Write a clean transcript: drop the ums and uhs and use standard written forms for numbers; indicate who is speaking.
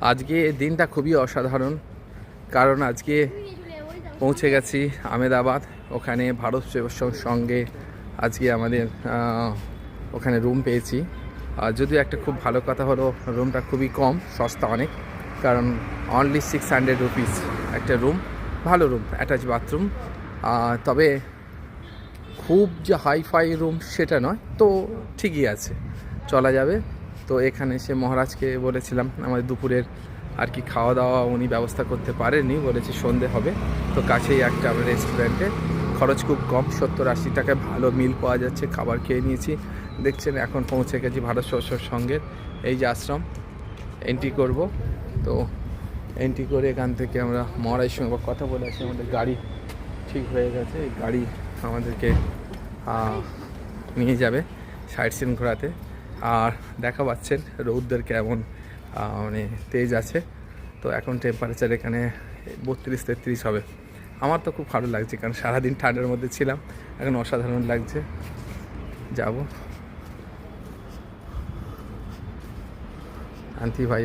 Speaker 1: আজকে দিনটা খুবই অসাধারণ, কারণ আজকে পৌঁছে গেছি আহমেদাবাদ। ওখানে ভারত সেবাশ্রম সঙ্গে আজকে আমাদের ওখানে রুম পেয়েছি। আর যদিও একটা খুব ভালো কথা হলো, রুমটা খুবই কম, সস্তা অনেক, কারণ অনলি 600 রুপিস একটা রুম। ভালো রুম, অ্যাটাচ বাথরুম। তবে খুব যে হাইফাই রুম সেটা নয়, তো ঠিকই আছে, চলা যাবে। তো এখানে এসে মহারাজকে বলেছিলাম আমাদের দুপুরের আর কি খাওয়া দাওয়া উনি ব্যবস্থা করতে পারেননি, বলেছে সন্ধে হবে। তো কাছেই একটা আমরা রেস্টুরেন্টে, খরচ খুব কম, 70-80 টাকায় ভালো মিল পাওয়া যাচ্ছে, খাবার খেয়ে নিয়েছি। দেখছেন এখন পৌঁছে গেছি ভারত সেবাশ্রম সঙ্গের এই যে আশ্রম। এন্ট্রি করব, তো এন্ট্রি করে এখান থেকে আমরা মহারাজের সঙ্গে কথা বলে আসি। আমাদের গাড়ি ঠিক হয়ে গেছে, এই গাড়ি আমাদেরকে নিয়ে যাবে সাইট সিন ঘোরাতে। আর দেখা পাচ্ছেন রৌদ্রের কেমন মানে তেজ আছে। তো এখন টেম্পারেচার এখানে 32-33 হবে। আমার তো খুব ভালো লাগছে, কারণ সারাদিন ঠান্ডার মধ্যে ছিলাম, এখন অসাধারণ লাগছে। যাব শান্তি ভাই।